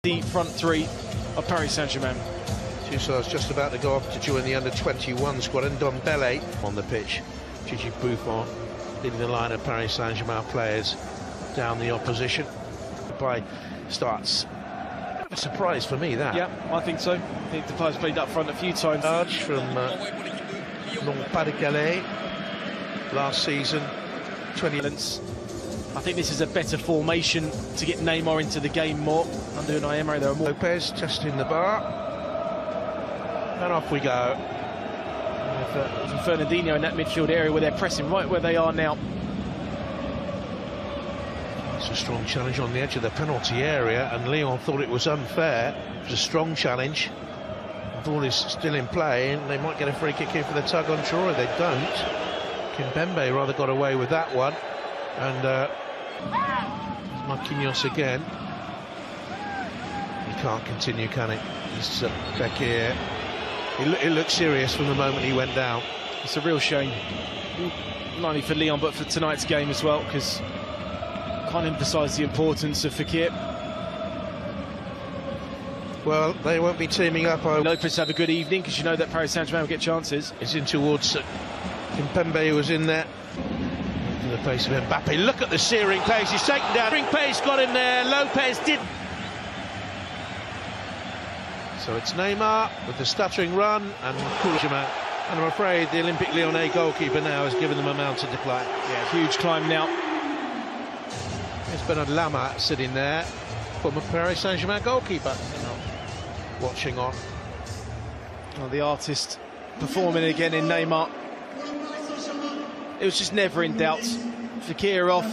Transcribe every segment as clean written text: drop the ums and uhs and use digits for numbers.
The front three of Paris Saint-Germain. Toussaint's just about to go off to join the under-21 squad, and Ndombele on the pitch. Gigi Buffon leading the line of Paris Saint-Germain players down the opposition. By starts. A surprise for me, that. Yeah, I think so. I think the players played up front a few times. Large from Non-Pas-de-Calais last season. 20. I think this is a better formation to get Neymar into the game more. Under Unai Emery, there are more. Lopez testing the bar. And off we go. With Fernandinho in that midfield area where they're pressing right where they are now. It's a strong challenge on the edge of the penalty area, and Lyon thought it was unfair. It was a strong challenge. The ball is still in play, and they might get a free kick here for the tug on Traore. They don't. Kimpembe rather got away with that one. And Marquinhos again. He can't continue, can he? He's back here. He looked serious from the moment he went down. It's a real shame, not only for Lyon but for tonight's game as well, because can't emphasise the importance of Fekir. Well, they won't be teaming up. Lopez have a good evening, because you know that Paris Saint-Germain will get chances. It's in towards Kimpembe, who was in there. To the pace of Mbappe. Look at the searing pace. He's taken down. Searing pace got in there. Lopez did. So it's Neymar with the stuttering run and Saint-Germain. And I'm afraid the Olympique Lyonnais goalkeeper now has given them a mountain to climb. Yeah, huge climb now. There's Bernard Lama sitting there, former Paris Saint-Germain goalkeeper, watching on. Well, the artist performing again in Neymar. It was just never in doubt. Fekir off.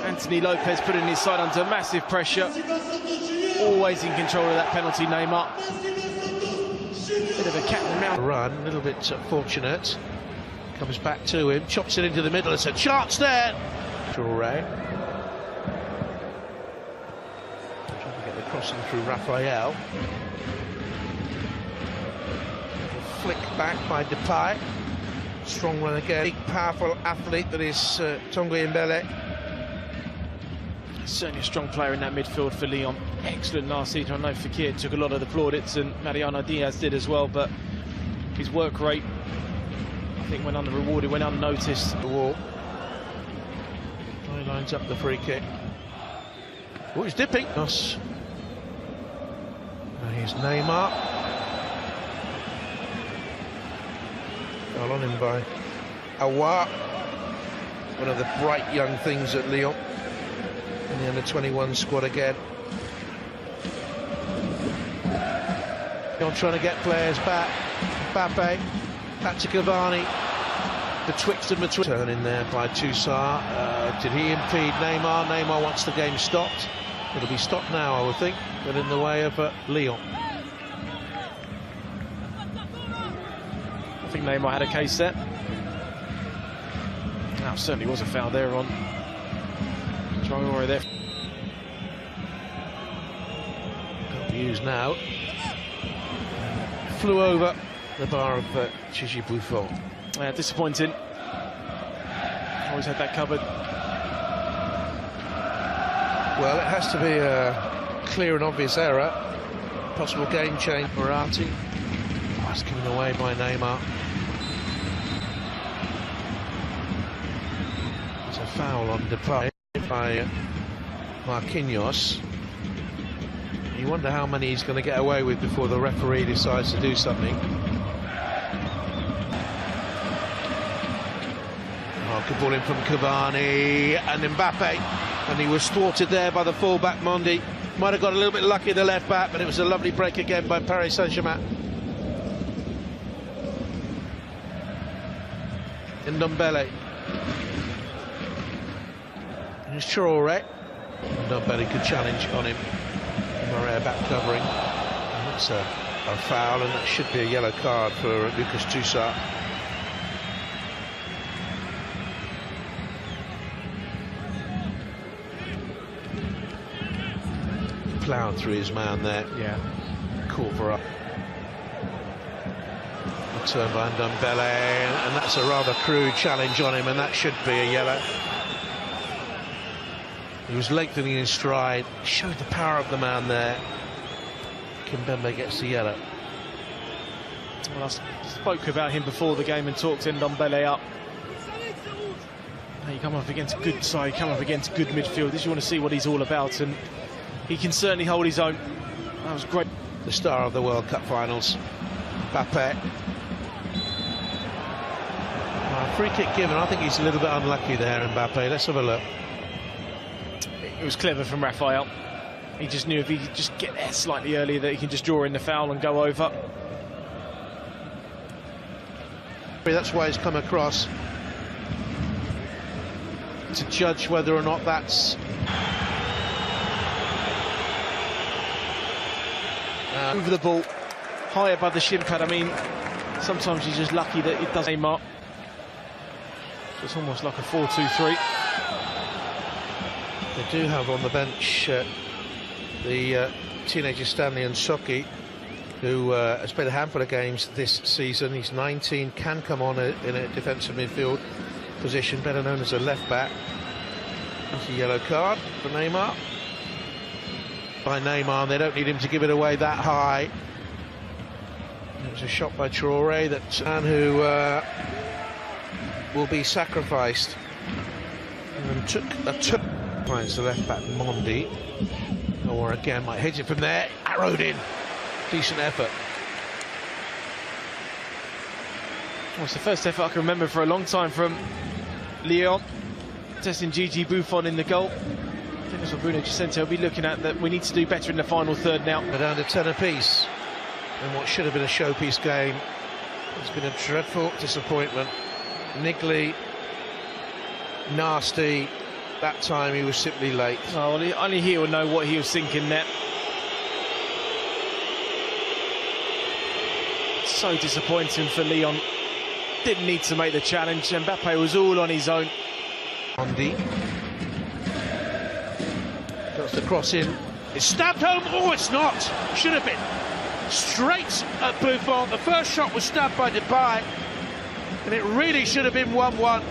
Anthony Lopez putting his side under massive pressure. Always in control of that penalty, Neymar. Bit of a cat and mouse run, a little bit fortunate. Comes back to him, chops it into the middle. It's a chance there. Traore. Trying to get the crossing through Raphael. Flick back by Depay. Strong run again. Big, powerful athlete that is Tanguy Mbele. Certainly a strong player in that midfield for Lyon. Excellent last season. I know Fekir took a lot of the plaudits and Mariano Diaz did as well, but his work rate, I think, went under-rewarded, went unnoticed. The wall. He lines up the free kick. Oh, he's dipping. Yes. Now here's Neymar. Fell on him by Aouar, one of the bright young things at Lyon. In the under-21 squad again. Lyon trying to get players back. Mbappe, back to Cavani. Betwixt and between. Turn in there by Toussaint. Did he impede Neymar? Neymar wants the game stopped. It'll be stopped now, I would think, but in the way of Lyon. I think Neymar had a case there. Now, certainly was a foul there on Traore there. Got used now. Flew over the bar of Gigi Buffon. Disappointing. Always had that covered. Well, it has to be a clear and obvious error. Possible game change. Moratti. Oh, it's given away by Neymar. It's a foul on Depay by Marquinhos. You wonder how many he's going to get away with before the referee decides to do something. Oh, good ball in from Cavani and Mbappe, and he was thwarted there by the fullback Mondi. Might have got a little bit lucky, the left back, but it was a lovely break again by Paris Saint-Germain. Ndombele. Here's Traore. Ndombele could challenge on him. Moret back covering. And that's a foul, and that should be a yellow card for Lucas Toussaint. Ploughed through his man there. Yeah. Caught for up. Turn by Ndombele, and that's a rather crude challenge on him, and that should be a yellow. He was lengthening his stride, showed the power of the man there. Kimpembe gets the yellow. Well, I spoke about him before the game and talked Ndombele up. Now you come up against a good side, come up against good midfield. This you want to see what he's all about, and he can certainly hold his own. That was great. The star of the World Cup finals, Mbappe. Free kick given. I think he's a little bit unlucky there, Mbappe. Let's have a look. It was clever from Raphael. He just knew if he could just get there slightly earlier that he can just draw in the foul and go over. That's why he's come across to judge whether or not that's over the ball, high above the shin pad. I mean, sometimes he's just lucky that it doesn't aim up. So it's almost like a 4-2-3. They do have on the bench the teenager Stanley Nsoki, who has played a handful of games this season. He's 19, can come on in a defensive midfield position, better known as a left back. That's a yellow card for Neymar. By Neymar, and they don't need him to give it away that high. It was a shot by Traoré, that man who will be sacrificed. And took finds the left back Mondi. Or again, might hit it from there, arrowed in. Decent effort. Well, it's the first effort I can remember for a long time from Lyon. Testing Gigi Buffon in the goal. I think that's what Bruno Giuseppe will be looking at, that we need to do better in the final third now. We're down to 10 apiece in what should have been a showpiece game. It's been a dreadful disappointment. Niggly, nasty. That time he was simply late. Oh, well, only he will know what he was thinking there. So disappointing for Lyon. Didn't need to make the challenge. Mbappe was all on his own. Mondi got the cross in. It's stabbed home. Oh, it's not. Should have been. Straight at Buffon. The first shot was stabbed by Depay, and it really should have been 1-1.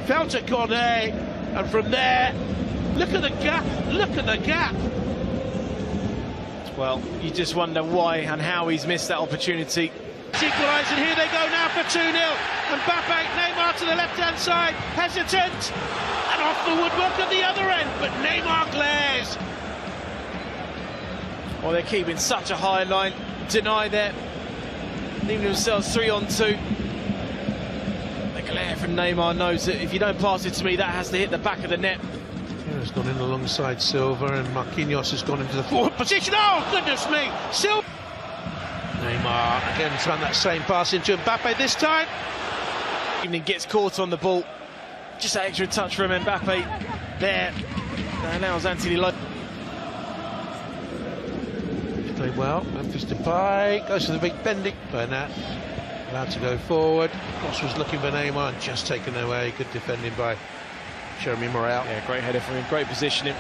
Fell to Cornet, and from there, look at the gap. Look at the gap. Well, you just wonder why and how he's missed that opportunity. Equalised, and here they go now for 2-0. Mbappe, Neymar to the left-hand side, hesitant, and off the woodwork at the other end, but Neymar glares. Well, they're keeping such a high line. Deny there. Leaving themselves 3-on-2. The glare from Neymar knows that if you don't pass it to me, that has to hit the back of the net. He's gone in alongside Silva, and Marquinhos has gone into the forward position. Oh, goodness me! Silva. Neymar again trying that same pass into Mbappe this time. Evening gets caught on the ball. Just that extra touch from Mbappe there. And now it's Anthony Lopez. Played well. Memphis Depay goes to the big bending. Bernat allowed to go forward. Cross was looking for Neymar and just taken away. Good defending by Jeremy Morel. Yeah, great header from him. Great positioning.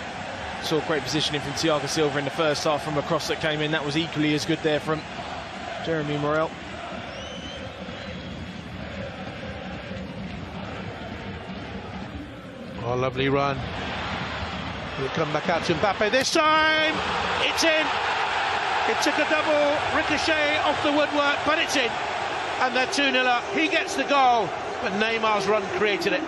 Saw great positioning from Thiago Silva in the first half from a cross that came in. That was equally as good there from Jeremy Morel. Oh, lovely run. Will it come back out to Mbappe this time? It's in. It took a double ricochet off the woodwork, but it's in. And they're 2-0 up. He gets the goal, but Neymar's run created it.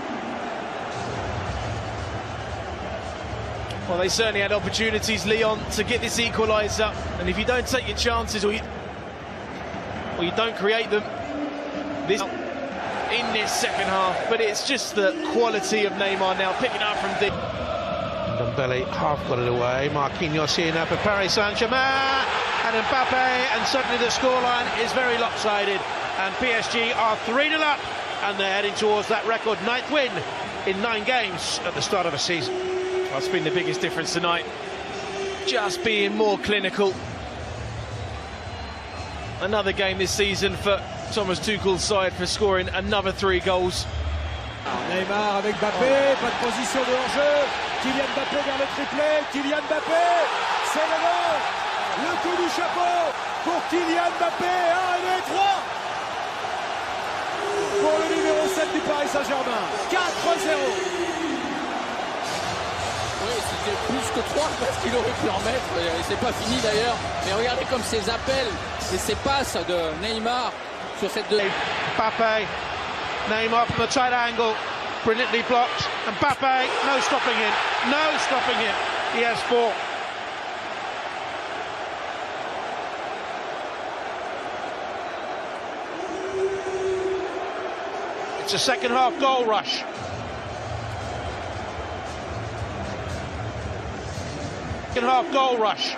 Well, they certainly had opportunities, Lyon, to get this equaliser. And if you don't take your chances or you don't create them, this in this second half. But it's just the quality of Neymar now picking up from deep. Ndombele half got it away. Marquinhos here now for Paris Saint-Germain, and Mbappe, and suddenly the scoreline is very lopsided, and PSG are 3-0 up, and they're heading towards that record 9th win in 9 games at the start of a season. That's been the biggest difference tonight. Just being more clinical. Another game this season for Thomas Tuchel's side for scoring another 3 goals. Neymar avec Mbappé, pas de position de hors-jeu. Kylian Mbappé vers le triplé. Kylian Mbappé, c'est l'honneur. Le coup du chapeau pour Kylian Mbappé. 1 et 3 pour le numéro 7 du Paris Saint-Germain. 4-0. Oui, c'était plus que 3 parce qu'il aurait pu en mettre, et c'est pas fini d'ailleurs. Mais regardez comme ces appels et ces passes de Neymar sur cette Mbappe, Neymar from the tight angle, brilliantly blocked, and Mbappe, no stopping him, no stopping him. He has 4. It's a second half goal rush. Second half goal rush.